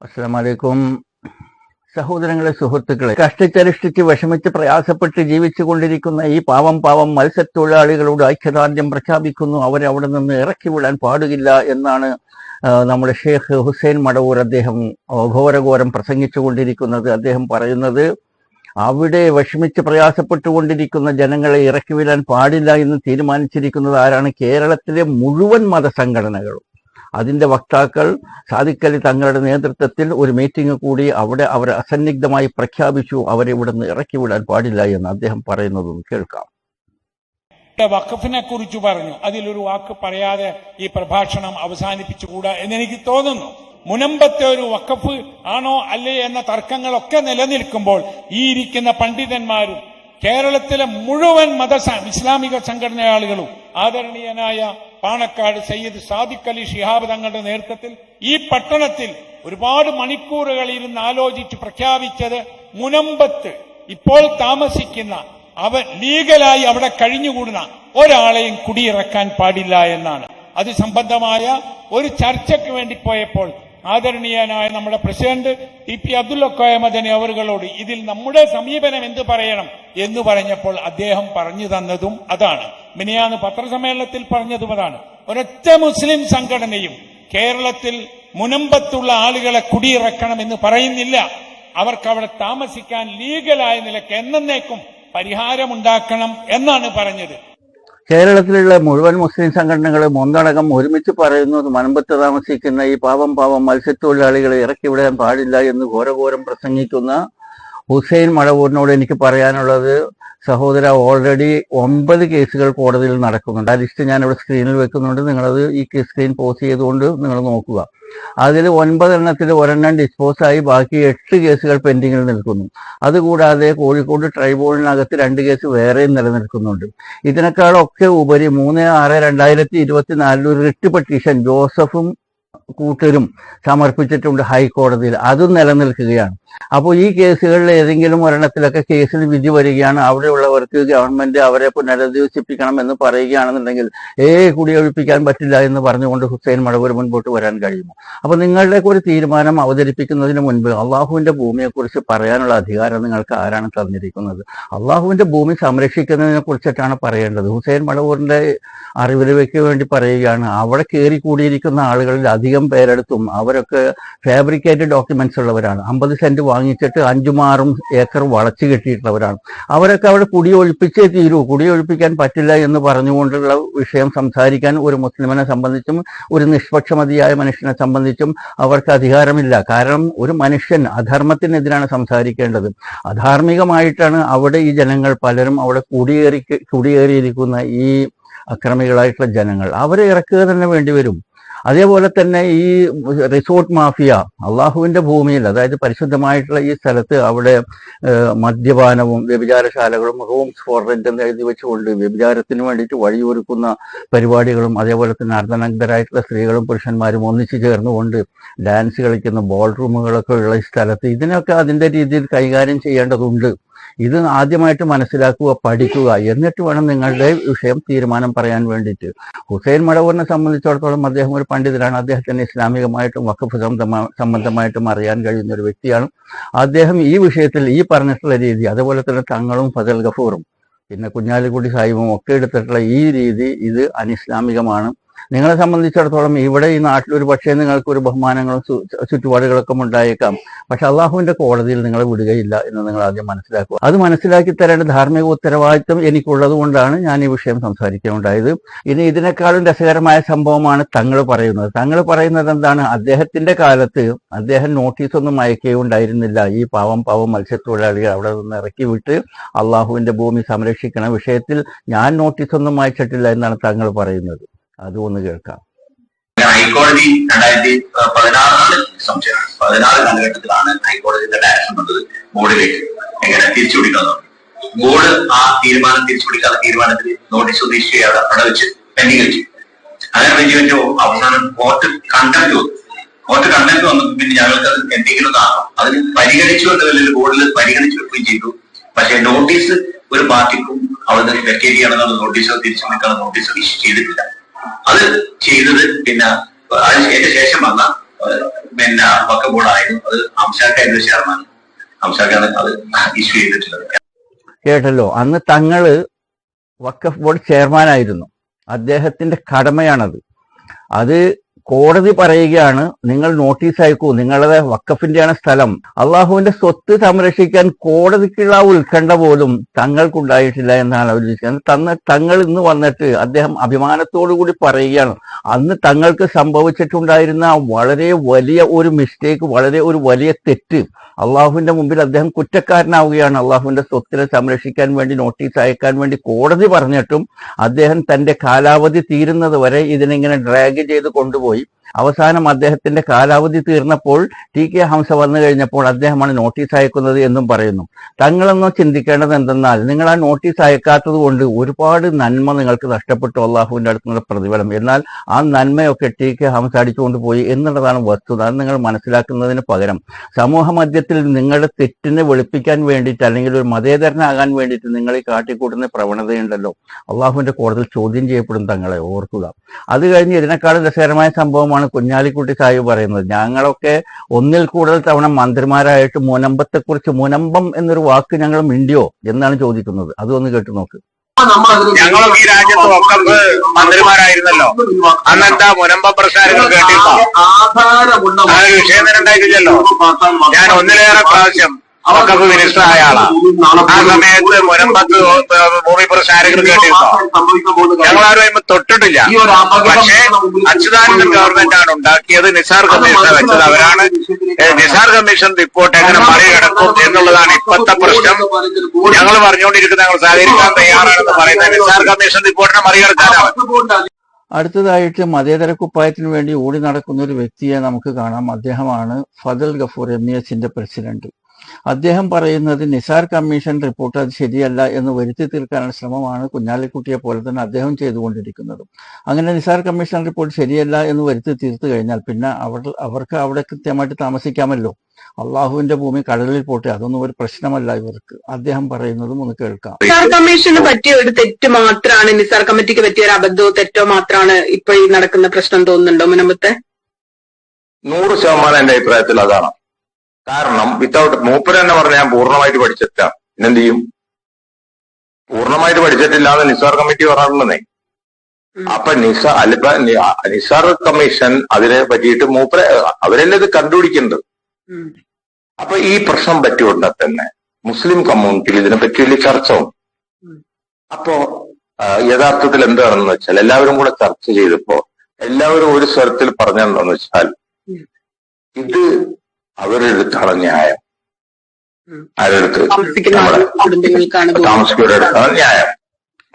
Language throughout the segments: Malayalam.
അസ്സലാമു അലൈക്കും. സഹോദരങ്ങളെ, സുഹൃത്തുക്കളെ, കഷ്ടിച്ചരിഷ്ടിച്ച് വിഷമിച്ച് പ്രയാസപ്പെട്ട് ജീവിച്ചു കൊണ്ടിരിക്കുന്ന ഈ പാവം മത്സ്യത്തൊഴിലാളികളുടെ ഐക്യദാർഢ്യം പ്രഖ്യാപിക്കുന്നു. അവരെ അവിടെ നിന്ന് ഇറക്കി വിടാൻ പാടില്ല എന്നാണ് നമ്മുടെ ഷേഖ് ഹുസൈൻ മടവൂർ അദ്ദേഹം ഘോരഘോരം പ്രസംഗിച്ചു കൊണ്ടിരിക്കുന്നത്. അദ്ദേഹം പറയുന്നത്, അവിടെ വിഷമിച്ച് പ്രയാസപ്പെട്ടുകൊണ്ടിരിക്കുന്ന ജനങ്ങളെ ഇറക്കി വിടാൻ പാടില്ല എന്ന് തീരുമാനിച്ചിരിക്കുന്നത് ആരാണ്? കേരളത്തിലെ മുഴുവൻ മതസംഘടനകളും. അതിന്റെ വക്താക്കൾ സാദിഖ് അലി തങ്ങളുടെ നേതൃത്വത്തിൽ ഒരു മീറ്റിംഗ് കൂടി അവിടെ അവർ അസന്നിഗ്ധമായി പ്രഖ്യാപിച്ചു, അവരെ ഇവിടെ നിന്ന് ഇറക്കി വിടാൻ പാടില്ല എന്ന് അദ്ദേഹം പറയുന്നതും കേൾക്കാം. വഖഫിനെ കുറിച്ച് പറഞ്ഞു, അതിലൊരു വാക്ക് പറയാതെ ഈ പ്രഭാഷണം അവസാനിപ്പിച്ചുകൂടാ എന്നെനിക്ക് തോന്നുന്നു. മുനമ്പത്തെ ഒരു വഖഫ് ആണോ അല്ലേ എന്ന തർക്കങ്ങളൊക്കെ നിലനിൽക്കുമ്പോൾ ഈ ഇരിക്കുന്ന പണ്ഡിതന്മാരും കേരളത്തിലെ മുഴുവൻ ഇസ്ലാമിക സംഘടനയാളുകളും ആദരണീയനായ പാണക്കാട് സയ്യിദ് സാദിഖ് അലി ശിഹാബ് തങ്ങളുടെ നേതൃത്വത്തിൽ ഈ പട്ടണത്തിൽ ഒരുപാട് മണിക്കൂറുകൾ ഇരുന്ന് ആലോചിച്ച് പ്രഖ്യാപിച്ചത് മുനമ്പത്ത് ഇപ്പോൾ താമസിക്കുന്ന ലീഗലായി അവിടെ കഴിഞ്ഞുകൂടുന്ന ഒരാളെയും കുടിയിറക്കാൻ പാടില്ല എന്നാണ്. അത് സംബന്ധമായ ഒരു ചർച്ചയ്ക്ക് വേണ്ടി പോയപ്പോൾ ആദരണീയനായ നമ്മുടെ പ്രസിഡന്റ് ടി.പി. അബ്ദുൽ കോയ മദനി അവറുകളോട് ഇതിൽ നമ്മുടെ സമീപനം എന്ത് പറയണം എന്ന് പറഞ്ഞപ്പോൾ അദ്ദേഹം പറഞ്ഞു തന്നതും അതാണ്. മിനിയാന്ന് പത്രസമ്മേളനത്തിൽ പറഞ്ഞതും അതാണ്. ഒരൊറ്റ മുസ്ലിം സംഘടനയും കേരളത്തിൽ മുനമ്പത്തുള്ള ആളുകളെ കുടിയിറക്കണം എന്ന് പറയുന്നില്ല. അവർക്ക് അവിടെ താമസിക്കാൻ ലീഗലായ നിലയ്ക്ക് എന്നേക്കും പരിഹാരമുണ്ടാക്കണം എന്നാണ് പറഞ്ഞത്. കേരളത്തിലുള്ള മുഴുവൻ മുസ്ലിം സംഘടനകളും ഒന്നടങ്കം ഒരുമിച്ച് പറയുന്നത് മുനമ്പത്ത് താമസിക്കുന്ന ഈ പാവം മത്സ്യത്തൊഴിലാളികളെ ഇറക്കി വിടാൻ പാടില്ല എന്ന് ഘോരഘോരം പ്രസംഗിക്കുന്ന ഹുസൈൻ മടവൂരിനോട് എനിക്ക് പറയാനുള്ളത്, സഹോദര, ഓൾറെഡി 9 കേസുകൾ കോടതിയിൽ നടക്കുന്നുണ്ട്. ആ ലിസ്റ്റ് ഞാനിവിടെ സ്ക്രീനിൽ വെക്കുന്നുണ്ട്. നിങ്ങളത് ഈ സ്ക്രീൻ പോസ് ചെയ്തുകൊണ്ട് നിങ്ങൾ നോക്കുക. അതിൽ 9 എണ്ണത്തിൽ ഒരെണ്ണം ഡിസ്പോസായി, ബാക്കി 8 കേസുകൾ പെൻഡിങ്ങിൽ നിൽക്കുന്നു. അതുകൂടാതെ കോഴിക്കോട് ട്രൈബ്യൂണലിനകത്ത് 2 കേസ് വേറെയും നിലനിൽക്കുന്നുണ്ട്. ഇതിനേക്കാളൊക്കെ ഉപരി 3/6/2024 ഒരു റിട്ട് പെറ്റീഷൻ ജോസഫും കൂട്ടരും സമർപ്പിച്ചിട്ടുണ്ട് ഹൈക്കോടതിയിൽ. അതും നിലനിൽക്കുകയാണ്. അപ്പോൾ ഈ കേസുകളിൽ ഏതെങ്കിലും ഒരെണ്ണത്തിലൊക്കെ കേസിൽ വിധി വരികയാണ്, അവിടെയുള്ളവർക്ക് ഗവൺമെന്റ് അവരെ പുനരധിവസിപ്പിക്കണം എന്ന് പറയുകയാണെന്നുണ്ടെങ്കിൽ കുടിയൊഴിപ്പിക്കാൻ പറ്റില്ല എന്ന് പറഞ്ഞുകൊണ്ട് ഹുസൈൻ മടവൂർ മുൻപോട്ട് വരാൻ കഴിയുമോ? അപ്പൊ നിങ്ങളുടെയൊക്കെ ഒരു തീരുമാനം അവതരിപ്പിക്കുന്നതിന് മുൻപ് അള്ളാഹുവിന്റെ ഭൂമിയെക്കുറിച്ച് പറയാനുള്ള അധികാരം നിങ്ങൾക്ക് ആരാണ് തന്നിരിക്കുന്നത്? അള്ളാഹുവിന്റെ ഭൂമി സംരക്ഷിക്കുന്നതിനെ കുറിച്ചിട്ടാണ് പറയേണ്ടത്. ഹുസൈൻ മടവൂരിന്റെ അറിവിലേക്ക് വേണ്ടി പറയുകയാണ്, അവിടെ കയറി കൂടിയിരിക്കുന്ന ആളുകളിൽ അധികം പേരെടുത്തും അവരൊക്കെ ഫാബ്രിക്കേറ്റഡ് ഡോക്യുമെന്റ്സ് ഉള്ളവരാണ്. 50 സെന്റ് വാങ്ങിച്ചിട്ട് 5-6 ഏക്കർ വളച്ചു കെട്ടിയിട്ടുള്ളവരാണ്. അവരൊക്കെ അവിടെ കുടിയൊഴിപ്പിച്ചേ തീരൂ, കുടിയൊഴിപ്പിക്കാൻ പറ്റില്ല എന്ന് പറഞ്ഞുകൊണ്ടുള്ള വിഷയം സംസാരിക്കാൻ ഒരു മുസ്ലിമിനെ സംബന്ധിച്ചും ഒരു നിഷ്പക്ഷമതിയായ മനുഷ്യനെ സംബന്ധിച്ചും അവർക്ക് അധികാരമില്ല. കാരണം ഒരു മനുഷ്യൻ അധർമ്മത്തിനെതിരാണ് സംസാരിക്കേണ്ടത്. അധാർമികമായിട്ടാണ് അവിടെ ഈ ജനങ്ങൾ പലരും അവിടെ കുടിയേറിയിരിക്കുന്ന ഈ അക്രമികളായിട്ടുള്ള ജനങ്ങൾ, അവരെ ഇറക്കുക തന്നെ വേണ്ടിവരും. അതേപോലെ തന്നെ ഈ റിസോർട്ട് മാഫിയ അള്ളാഹുവിന്റെ ഭൂമിയിൽ, അതായത് പരിശുദ്ധമായിട്ടുള്ള ഈ സ്ഥലത്ത് അവിടെ മദ്യപാനവും വ്യഭിചാരശാലകളും റൂംസ് ഫോർ റെന്റ് എന്ന് എഴുതി വെച്ചുകൊണ്ട് വ്യഭിചാരത്തിന് വേണ്ടിയിട്ട് വഴിയൊരുക്കുന്ന പരിപാടികളും, അതേപോലെ തന്നെ അർദ്ധനഗ്നരായിട്ടുള്ള സ്ത്രീകളും പുരുഷന്മാരും ഒന്നിച്ചു ചേർന്നുകൊണ്ട് ഡാൻസ് കളിക്കുന്ന ബോൾ റൂമുകളൊക്കെ ഉള്ള ഈ സ്ഥലത്ത് ഇതിനൊക്കെ അതിന്റെ രീതിയിൽ കൈകാര്യം ചെയ്യേണ്ടതുണ്ട്. ഇത് ആദ്യമായിട്ട് മനസ്സിലാക്കുക, പഠിക്കുക, എന്നിട്ട് വേണം നിങ്ങളുടെ വിഷയം തീരുമാനം പറയാൻ വേണ്ടിയിട്ട്. ഹുസൈൻ മടവൂരിനെ സംബന്ധിച്ചിടത്തോളം അദ്ദേഹം ഒരു പണ്ഡിതനാണ്. അദ്ദേഹത്തിന് ഇസ്ലാമികമായിട്ടും വഖഫ് സംബന്ധമായിട്ടും അറിയാൻ കഴിയുന്ന ഒരു വ്യക്തിയാണ്. അദ്ദേഹം ഈ വിഷയത്തിൽ ഈ പറഞ്ഞിട്ടുള്ള രീതി, അതുപോലെ തന്നെ തങ്ങളും ഫസൽ ഗഫൂറും പിന്നെ കുഞ്ഞാലിക്കുട്ടി സാഹിബും ഒക്കെ എടുത്തിട്ടുള്ള ഈ രീതി ഇത് അനിസ്ലാമികമാണ്. നിങ്ങളെ സംബന്ധിച്ചിടത്തോളം ഇവിടെ ഈ നാട്ടിൽ ഒരു പക്ഷേ നിങ്ങൾക്ക് ഒരു ബഹുമാനങ്ങളും ചുറ്റുപാടുകളൊക്കെ ഉണ്ടായേക്കാം. പക്ഷെ അള്ളാഹുവിന്റെ കോടതിയിൽ നിങ്ങളെ വിടുകയില്ല എന്ന് നിങ്ങൾ ആദ്യം മനസ്സിലാക്കുക. അത് മനസ്സിലാക്കി തരേണ്ട ധാർമ്മിക ഉത്തരവാദിത്വം എനിക്കുള്ളത് കൊണ്ടാണ് ഞാൻ ഈ വിഷയം സംസാരിക്കുകയുണ്ടായത്. ഇനി ഇതിനേക്കാളും രസകരമായ സംഭവമാണ് തങ്ങൾ പറയുന്നത്. തങ്ങൾ പറയുന്നത് എന്താണ്? അദ്ദേഹത്തിന്റെ കാലത്ത് അദ്ദേഹം നോട്ടീസൊന്നും അയക്കുകയുണ്ടായിരുന്നില്ല. ഈ പാവം മത്സ്യത്തൊഴിലാളികൾ അവിടെ നിന്ന് ഇറക്കി വിട്ട് അള്ളാഹുവിന്റെ ഭൂമി സംരക്ഷിക്കുന്ന വിഷയത്തിൽ ഞാൻ നോട്ടീസൊന്നും അയച്ചിട്ടില്ല എന്നാണ് തങ്ങൾ പറയുന്നത്. അതുകൊണ്ട് കേൾക്കാം. ഹൈക്കോടതി 2016 സംശയമാണ്. 16 കാലഘട്ടത്തിലാണ് ഹൈക്കോടതിയുടെ ഡയറക്ഷൻ വന്നത് ബോർഡിലേക്ക് എങ്ങനെ തിരിച്ചുപിടിക്കുന്നത്. ബോർഡ് ആ തീരുമാനം തിരിച്ചുപിടിക്കാത്ത തീരുമാനത്തിൽ നോട്ടീസ് ഇഷ്യൂ ചെയ്യാതെ അവിടെ വെച്ച് പെൻഡിങ് വെച്ചു. അങ്ങനെ വെച്ചു അവസാനം കോർട്ട് കണ്ടന്റ് വന്നപ്പോൾ പിന്നെ ഞങ്ങൾക്ക് അത് എന്തെങ്കിലും കാണാം. അതിന് പരിഗണിച്ചു എന്ന നിലയിൽ ബോർഡിൽ പരിഗണിച്ചു വെക്കുകയും ചെയ്തു. പക്ഷെ നോട്ടീസ് ഒരു പാർട്ടിക്കും അവിടെ വെക്കേറ്റ് ചെയ്യണമെന്നുള്ള നോട്ടീസോ തിരിച്ചുപിടിക്കാനുള്ള നോട്ടീസോ ഇഷ്യൂ ചെയ്തിട്ടില്ല. അത് ചെയ്തത് പിന്നെ അതിന് ശേഷം വന്ന പിന്നെ വക്ക ബോർഡായിരുന്നു. അത് അംഷാക്കായിരുന്നു ചെയർമാൻ. അംഷാക്കാണ് അത് ഇഷ്യൂ ചെയ്തിട്ടുള്ളത്. കേട്ടല്ലോ, അന്ന് തങ്ങള് വഖഫ് ബോർഡ് ചെയർമാനായിരുന്നു. അദ്ദേഹത്തിന്റെ കടമയാണത്. അത് കോടതി പറയുകയാണ്, നിങ്ങൾ നോട്ടീസ് അയക്കൂ, നിങ്ങളുടെ വഖഫിന്റെയാണ് സ്ഥലം. അള്ളാഹുവിന്റെ സ്വത്ത് സംരക്ഷിക്കാൻ കോടതിക്കുള്ള ഉത്കണ്ഠ പോലും തങ്ങൾക്കുണ്ടായിട്ടില്ല എന്നാണ് ആലോചിക്കുന്നത്. തങ്ങൾ ഇന്ന് വന്നിട്ട് അദ്ദേഹം അഭിമാനത്തോടു കൂടി പറയുകയാണ്, അന്ന് തങ്ങൾക്ക് സംഭവിച്ചിട്ടുണ്ടായിരുന്ന വളരെ വലിയ ഒരു മിസ്റ്റേക്ക്, വളരെ ഒരു വലിയ തെറ്റ്, അള്ളാഹുവിന്റെ മുമ്പിൽ അദ്ദേഹം കുറ്റക്കാരനാവുകയാണ്. അള്ളാഹുവിന്റെ സ്വത്തിനെ സംരക്ഷിക്കാൻ വേണ്ടി നോട്ടീസ് അയക്കാൻ വേണ്ടി കോടതി പറഞ്ഞിട്ടും അദ്ദേഹം തന്റെ കാലാവധി തീരുന്നത് വരെ ഇതിനെങ്ങനെ ഡ്രാഗ് ചെയ്ത് കൊണ്ടുപോയി. അവസാനം അദ്ദേഹത്തിന്റെ കാലാവധി തീർന്നപ്പോൾ ടി കെ ഹംസ വന്നു കഴിഞ്ഞപ്പോൾ അദ്ദേഹമാണ് നോട്ടീസ് അയക്കുന്നത് എന്നും പറയുന്നു. തങ്ങളൊന്നും ചിന്തിക്കേണ്ടത് എന്തെന്നാൽ, നിങ്ങൾ ആ നോട്ടീസ് അയക്കാത്തത് കൊണ്ട് ഒരുപാട് നന്മ നിങ്ങൾക്ക് നഷ്ടപ്പെട്ടു, അള്ളാഹുവിന്റെ അടുത്തുള്ള പ്രതിഫലം. എന്നാൽ ആ നന്മയൊക്കെ ടി കെ ഹംസ അടിച്ചുകൊണ്ട് പോയി എന്നുള്ളതാണ് വസ്തുത. അത് നിങ്ങൾ മനസ്സിലാക്കുന്നതിന് പകരം സമൂഹ മധ്യത്തിൽ നിങ്ങളുടെ തെറ്റിനെ വെളുപ്പിക്കാൻ വേണ്ടിയിട്ട്, അല്ലെങ്കിൽ ഒരു മതേതരനാകാൻ വേണ്ടിയിട്ട് നിങ്ങൾ ഈ കാട്ടിക്കൂട്ടുന്ന പ്രവണതയുണ്ടല്ലോ, അള്ളാഹുവിന്റെ കോടതിയിൽ ചോദ്യം ചെയ്യപ്പെടും. തങ്ങളെ ഓർക്കുക. അത് കഴിഞ്ഞ് ഇതിനേക്കാളും രസകരമായ സംഭവമാണ് കുഞ്ഞാലിക്കുട്ടി സാഹിബ് പറയുന്നത്. ഞങ്ങളൊക്കെ ഒന്നിൽ കൂടുതൽ തവണ മന്ത്രിമാരായിട്ട് മുനമ്പത്തെക്കുറിച്ച്, മുനമ്പം എന്നൊരു വാക്ക് ഞങ്ങൾ മിണ്ടിയോ എന്നാണ് ചോദിക്കുന്നത്. അതൊന്ന് കേട്ടു നോക്ക്. ഞങ്ങളൊക്കെ ഈ രാജ്യത്ത് വഖഫ് മന്ത്രിമാരായിരുന്നല്ലോ, അന്നെന്താ മുനമ്പം പ്രസ്ഥാനങ്ങൾ കേട്ടിരുന്നോ? അതൊരു വിഷയം തന്നെ ഉണ്ടായിട്ടില്ലല്ലോ. ഞാൻ ഒന്നിലേറെ പ്രാവശ്യം വഖഫ് മിനിസ്റ്റർ ആയ ആളാണ്. ആ സമയത്ത് മുനമ്പത്ത് ഭൂമി പ്രസ്ഥാനങ്ങൾ കേട്ടിരുന്നോ? ഞങ്ങളാരും തൊട്ടിട്ടില്ല. പക്ഷേ അച്യുതാനന്ദൻ ഗവൺമെന്റ് ആണ് ഉണ്ടാക്കിയത്, നിസാർ കമ്മീഷനെ വെച്ചത് അവരാണ്. നിസാർ കമ്മീഷൻ റിപ്പോർട്ട് എങ്ങനെ മറികടക്കും എന്നുള്ളതാണ് ഇപ്പോഴത്തെ പ്രശ്നം. ഞങ്ങൾ പറഞ്ഞുകൊണ്ടിരിക്കുന്നത് ഞങ്ങൾ സഹകരിക്കാൻ തയ്യാറാണെന്ന് പറയുന്നത് നിസാർ കമ്മീഷൻ റിപ്പോർട്ടിനെ മറികടക്കാനാണ്. അടുത്തതായിട്ട് മതേതര കുപ്പായത്തിന് വേണ്ടി ഓടി നടക്കുന്ന ഒരു വ്യക്തിയെ നമുക്ക് കാണാം. അദ്ദേഹമാണ് ഫദൽ ഗഫൂർ MESന്റെ പ്രസിഡന്റ്. അദ്ദേഹം പറയുന്നത് നിസാർ കമ്മീഷൻ റിപ്പോർട്ട് അത് ശരിയല്ല എന്ന് വരുത്തി തീർക്കാനുള്ള ശ്രമമാണ് കുഞ്ഞാലിക്കുട്ടിയെ പോലെ തന്നെ അദ്ദേഹം ചെയ്തുകൊണ്ടിരിക്കുന്നത്. അങ്ങനെ നിസാർ കമ്മീഷൻ റിപ്പോർട്ട് ശരിയല്ല എന്ന് വരുത്തി തീർത്തു കഴിഞ്ഞാൽ പിന്നെ അവർക്ക് അവിടെ കൃത്യമായിട്ട് താമസിക്കാമല്ലോ. അള്ളാഹുവിന്റെ ഭൂമി കടലിൽ പോട്ടെ, അതൊന്നും ഒരു പ്രശ്നമല്ല ഇവർക്ക്. അദ്ദേഹം പറയുന്നതും ഒന്ന് കേൾക്കാം. നിസാർ കമ്മീഷന് പറ്റിയ ഒരു തെറ്റ് മാത്രമാണ്, നിസാർ കമ്മിറ്റിക്ക് പറ്റിയ ഒരു അബദ്ധമോ തെറ്റോ മാത്രമാണ് ഇപ്പൊ ഈ നടക്കുന്ന പ്രശ്നം തോന്നുന്നുണ്ടോ മുനമ്പത്തെ? 100% എന്റെ അഭിപ്രായത്തിൽ അതാണ്. കാരണം വിത്തൗട്ട് മൂപ്പര് തന്നെ പറഞ്ഞ ഞാൻ പൂർണ്ണമായിട്ട് പഠിച്ചിട്ടില്ല, പിന്നെന്ത് ചെയ്യും? പൂർണ്ണമായിട്ട് പഠിച്ചിട്ടില്ല എന്ന് നിസാർ കമ്മിറ്റി പറഞ്ഞിട്ടുണ്ടെന്നേ. അപ്പൊ നിസാർ കമ്മീഷൻ അതിനെ പറ്റിയിട്ട് മൂപ്പരെ അവരല്ലേ ഇത് കണ്ടുപിടിക്കേണ്ടത്. അപ്പൊ ഈ പ്രശ്നം പറ്റിയുണ്ടെങ്കിൽ തന്നെ മുസ്ലിം കമ്മ്യൂണിറ്റിയിൽ ഇതിനെ പറ്റി വലിയ ചർച്ച വന്നു. അപ്പോ യഥാർത്ഥത്തിൽ എന്താണെന്ന് വെച്ചാൽ എല്ലാവരും കൂടെ ചർച്ച ചെയ്തപ്പോ എല്ലാവരും ഒരു സ്വരത്തിൽ പറഞ്ഞെന്താന്ന് വെച്ചാൽ, ഇത് അവരുടെ അടുത്താണ് ന്യായം, ആരടുത്ത്? താമസിക്കുന്നവരുടെ അടുത്താണ് ന്യായം.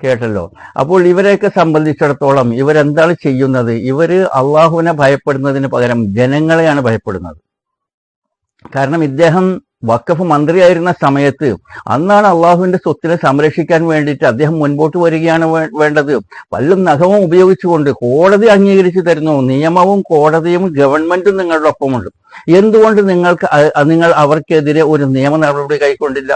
കേട്ടല്ലോ. അപ്പോൾ ഇവരെയൊക്കെ സംബന്ധിച്ചിടത്തോളം ഇവരെന്താണ് ചെയ്യുന്നത്? ഇവര് അള്ളാഹുവിനെ ഭയപ്പെടുന്നതിന് പകരം ജനങ്ങളെയാണ് ഭയപ്പെടുന്നത്. കാരണം ഇദ്ദേഹം വഖഫ് മന്ത്രിയായിരുന്ന സമയത്ത് അന്നാണ് അള്ളാഹുവിന്റെ സ്വത്തിനെ സംരക്ഷിക്കാൻ വേണ്ടിയിട്ട് അദ്ദേഹം മുൻപോട്ട് വരികയാണ് വേണ്ടത്. പല്ലും നഖവും ഉപയോഗിച്ചുകൊണ്ട് കോടതി അംഗീകരിച്ചു തരുന്നു. നിയമവും കോടതിയും ഗവൺമെന്റും നിങ്ങളുടെ ഒപ്പമുണ്ട്. എന്തുകൊണ്ട് നിങ്ങൾ അവർക്കെതിരെ ഒരു നിയമ നടപടി കൈക്കൊണ്ടില്ല?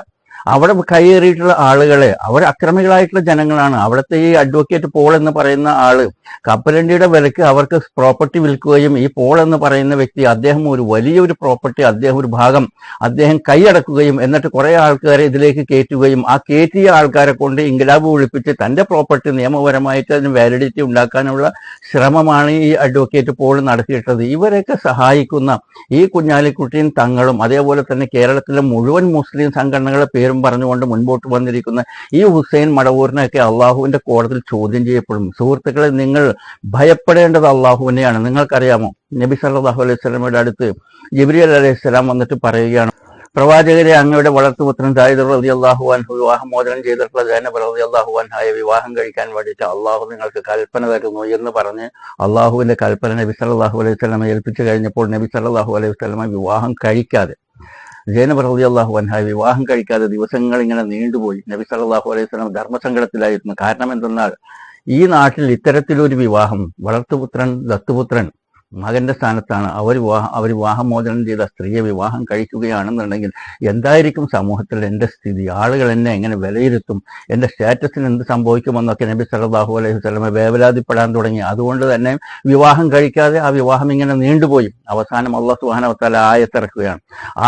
അവിടെ കയ്യേറിയിട്ടുള്ള ആളുകളെ, അവർ അക്രമികളായിട്ടുള്ള ജനങ്ങളാണ്. അവിടുത്തെ ഈ അഡ്വക്കേറ്റ് പോൾ എന്ന് പറയുന്ന ആള് കപ്പലണ്ടിയുടെ വിലക്ക് അവർക്ക് പ്രോപ്പർട്ടി വിൽക്കുകയും, ഈ പോൾ എന്ന് പറയുന്ന വ്യക്തി അദ്ദേഹം ഒരു വലിയൊരു പ്രോപ്പർട്ടി, അദ്ദേഹം ഒരു ഭാഗം അദ്ദേഹം കൈയടക്കുകയും എന്നിട്ട് കുറെ ആൾക്കാരെ ഇതിലേക്ക് കയറ്റുകയും ആ കയറ്റിയ ആൾക്കാരെ കൊണ്ട് ഇൻക്ലാബ് വിളിപ്പിച്ച് തന്റെ പ്രോപ്പർട്ടി നിയമപരമായിട്ട് അതിന് വാലിഡിറ്റി ഉണ്ടാക്കാനുള്ള ശ്രമമാണ് ഈ അഡ്വക്കേറ്റ് പോൾ നടത്തിയിട്ടത്. ഇവരെയൊക്കെ സഹായിക്കുന്ന ഈ കുഞ്ഞാലിക്കുട്ടിയും തങ്ങളും അതേപോലെ തന്നെ കേരളത്തിലെ മുഴുവൻ മുസ്ലിം സംഘടനകളെ പേരും പറഞ്ഞുകൊണ്ട് മുൻപോട്ട് വന്നിരിക്കുന്ന ഈ ഹുസൈൻ മടവൂരിനെയൊക്കെ അള്ളാഹുവിന്റെ കോടതിയിൽ ചോദ്യം ചെയ്യപ്പെടും. സുഹൃത്തുക്കളെ, നിങ്ങൾ ഭയപ്പെടേണ്ടത് അള്ളാഹുവിനെയാണ്. നിങ്ങൾക്കറിയാമോ, നബി സല്ലല്ലാഹു അലൈഹി വസല്ലമയുടെ അടുത്ത് ജിബ്രീൽ അലൈഹിസ്സലാം വന്നിട്ട് പറയുകയാണ്, പ്രവാചകരെ, അങ്ങയുടെ വളർത്തുപുത്രൻ ദാവൂദ് റളിയല്ലാഹു അൻഹു വിവാഹമോചനം ചെയ്തിട്ടുള്ള സൈനബ് റളിയല്ലാഹു അൻഹയെ വിവാഹം കഴിക്കാൻ വേണ്ടിയിട്ട് അള്ളാഹു നിങ്ങൾക്ക് കൽപ്പന തരുന്നു എന്ന് പറഞ്ഞ് അള്ളാഹുവിന്റെ കൽപ്പന നബി സല്ലല്ലാഹു അലൈഹി വസല്ലമ ഏൽപ്പിച്ചു കഴിഞ്ഞപ്പോൾ നബി സല്ലല്ലാഹു അലൈഹി വസല്ലമ വിവാഹം കഴിക്കാതെ, സൈനബ് റളിയല്ലാഹു അൻഹയെ വിവാഹം കഴിക്കാതെ ദിവസങ്ങൾ ഇങ്ങനെ നീണ്ടുപോയി. നബി സല്ലല്ലാഹു അലൈഹി വസല്ലം ധർമ്മസങ്കടത്തിലായിരുന്നു. കാരണം എന്തെന്നാൽ ഈ നാട്ടിൽ ഇത്തരത്തിലൊരു വിവാഹം, വളർത്തുപുത്രൻ ദത്തുപുത്രൻ മകന്റെ സ്ഥാനത്താണ് അവർ വിവാഹമോചനം ചെയ്ത സ്ത്രീയെ വിവാഹം കഴിക്കുകയാണെന്നുണ്ടെങ്കിൽ എന്തായിരിക്കും സമൂഹത്തിൽ എൻ്റെ സ്ഥിതി? ആളുകൾ എന്നെ എങ്ങനെ വിലയിരുത്തും? എൻ്റെ സ്റ്റാറ്റസിന് എന്ത് സംഭവിക്കുമെന്നൊക്കെ നബി സല്ലല്ലാഹു അലൈഹി വസല്ലമ വേവലാതിപ്പെടാൻ തുടങ്ങി. അതുകൊണ്ട് തന്നെ വിവാഹം കഴിക്കാതെ ആ വിവാഹം ഇങ്ങനെ നീണ്ടുപോയി. അവസാനം അല്ലാഹു സുബ്ഹാനഹു വ തആല ആയത്തിറക്കുകയാണ്.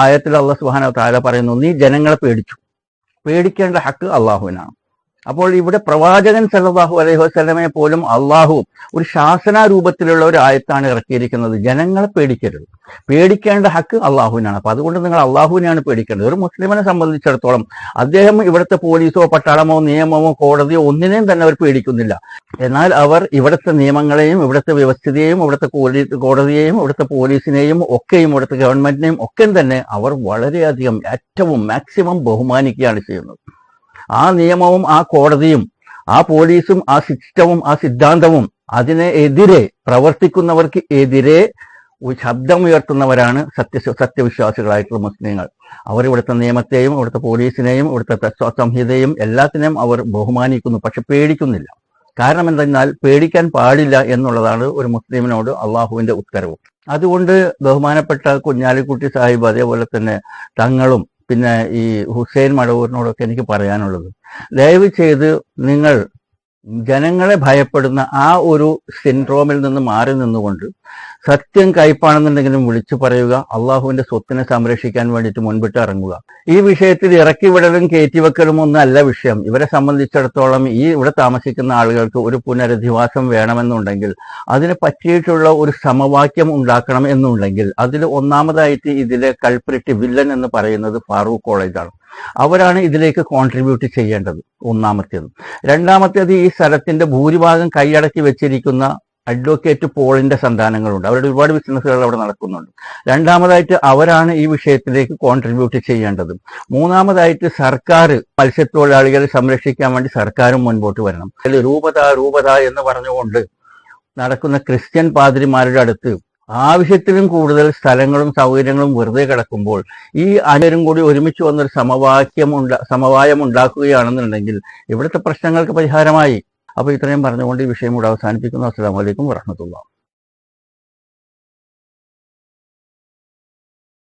ആയത്തിൽ അല്ലാഹു സുബ്ഹാനഹു വ തആല പറയുന്നു, നീ ജനങ്ങളെ പേടിക്കേണ്ട ഹക്ക് അള്ളാഹുവിനാണ്. അപ്പോൾ ഇവിടെ പ്രവാചകൻ സല്ലല്ലാഹു അലൈഹി വസല്ലമയെ പോലും അള്ളാഹു ഒരു ശാസനാരൂപത്തിലുള്ള ഒരു ആയത്താണ് ഇറക്കിയിരിക്കുന്നത്. ജനങ്ങളെ പേടിക്കേണ്ട ഹക്ക് അള്ളാഹുവിനാണ്. അപ്പൊ അതുകൊണ്ട് നിങ്ങൾ അള്ളാഹുവിനെയാണ് പേടിക്കേണ്ടത്. ഒരു മുസ്ലിമിനെ സംബന്ധിച്ചിടത്തോളം അദ്ദേഹം ഇവിടുത്തെ പോലീസോ പട്ടാളമോ നിയമമോ കോടതിയോ ഒന്നിനെയും തന്നെ അവർ പേടിക്കുന്നില്ല. എന്നാൽ അവർ ഇവിടുത്തെ നിയമങ്ങളെയും ഇവിടുത്തെ വ്യവസ്ഥിതിയെയും ഇവിടുത്തെ കോടതിയെയും ഇവിടുത്തെ പോലീസിനെയും ഒക്കെയും ഇവിടുത്തെ ഗവൺമെന്റിനെയും ഒക്കെ തന്നെ അവർ വളരെയധികം ഏറ്റവും മാക്സിമം ബഹുമാനിക്കുകയാണ് ചെയ്യുന്നത്. ആ നിയമവും ആ കോടതിയും ആ പോലീസും ആ സിസ്റ്റവും ആ സിദ്ധാന്തവും അതിനെതിരെ പ്രവർത്തിക്കുന്നവർക്ക് എതിരെ ശബ്ദമുയർത്തുന്നവരാണ് സത്യവിശ്വാസികളായിട്ടുള്ള മുസ്ലിങ്ങൾ. അവർ ഇവിടുത്തെ നിയമത്തെയും ഇവിടുത്തെ പോലീസിനെയും ഇവിടുത്തെ സംഹിതയും എല്ലാത്തിനെയും അവർ ബഹുമാനിക്കുന്നു, പക്ഷെ പേടിക്കുന്നില്ല. കാരണം എന്തെന്നാൽ പേടിക്കാൻ പാടില്ല എന്നുള്ളതാണ് ഒരു മുസ്ലിമിനോട് അള്ളാഹുവിന്റെ ഉത്തരവ്. അതുകൊണ്ട് ബഹുമാനപ്പെട്ട കുഞ്ഞാലിക്കുട്ടി സാഹിബ് അതേപോലെ തന്നെ തങ്ങളും പിന്നെ ഈ ഹുസൈൻ മടവൂരിനോടൊക്കെ എനിക്ക് പറയാനുള്ളത്, ദയവ് ചെയ്ത് നിങ്ങൾ ജനങ്ങളെ ഭയപ്പെടുന്ന ആ ഒരു സിൻഡ്രോമിൽ നിന്ന് മാറി നിന്നുകൊണ്ട് സത്യം കയ്പാണെന്നുണ്ടെങ്കിലും വിളിച്ചു പറയുക, അള്ളാഹുവിന്റെ സ്വത്തിനെ സംരക്ഷിക്കാൻ വേണ്ടിയിട്ട് മുൻപിട്ട് ഇറങ്ങുക. ഈ വിഷയത്തിൽ ഇറക്കിവിടലും കയറ്റിവെക്കലും ഒന്നും അല്ല വിഷയം. ഇവരെ സംബന്ധിച്ചിടത്തോളം ഇവിടെ താമസിക്കുന്ന ആളുകൾക്ക് ഒരു പുനരധിവാസം വേണമെന്നുണ്ടെങ്കിൽ അതിന് പറ്റിയിട്ടുള്ള ഒരു സമവാക്യം ഉണ്ടാക്കണം എന്നുണ്ടെങ്കിൽ അതിൽ ഒന്നാമതായിട്ട് ഇതിലെ കൾപ്രിറ്റ് വില്ലൻ എന്ന് പറയുന്നത് ഫാറൂഖ് കോളേജാണ്. അവരാണ് ഇതിലേക്ക് കോൺട്രിബ്യൂട്ട് ചെയ്യേണ്ടത്, ഒന്നാമത്തേത്. രണ്ടാമത്തേത്, ഈ സ്ഥലത്തിന്റെ ഭൂരിഭാഗം കൈയടക്കി വെച്ചിരിക്കുന്ന അഡ്വക്കേറ്റ് പോളിന്റെ സന്താനങ്ങളുണ്ട്. അവരുടെ ഒരുപാട് ബിസിനസ്സുകൾ അവിടെ നടക്കുന്നുണ്ട്. രണ്ടാമതായിട്ട് അവരാണ് ഈ വിഷയത്തിലേക്ക് കോൺട്രിബ്യൂട്ട് ചെയ്യേണ്ടത്. മൂന്നാമതായിട്ട് സർക്കാർ മത്സ്യത്തൊഴിലാളികളെ സംരക്ഷിക്കാൻ വേണ്ടി സർക്കാരും മുൻപോട്ട് വരണം. രൂപത എന്ന് പറഞ്ഞുകൊണ്ട് നടക്കുന്ന ക്രിസ്ത്യൻ പാതിരിമാരുടെ അടുത്ത് ആവശ്യത്തിലും കൂടുതൽ സ്ഥലങ്ങളും സൗകര്യങ്ങളും വെറുതെ കിടക്കുമ്പോൾ ഈ അനേരും കൂടി ഒരുമിച്ച് വന്നൊരു സമവായം ഉണ്ടാക്കുകയാണെന്നുണ്ടെങ്കിൽ ഇവിടുത്തെ പ്രശ്നങ്ങൾക്ക് പരിഹാരമായി. അപ്പോൾ ഇത്രയും പറഞ്ഞുകൊണ്ട് ഈ വിഷയം കൂടെ അവസാനിപ്പിക്കുന്നു. അസ്സലാമു അലൈക്കും വറഹ്മത്തുള്ളാഹി.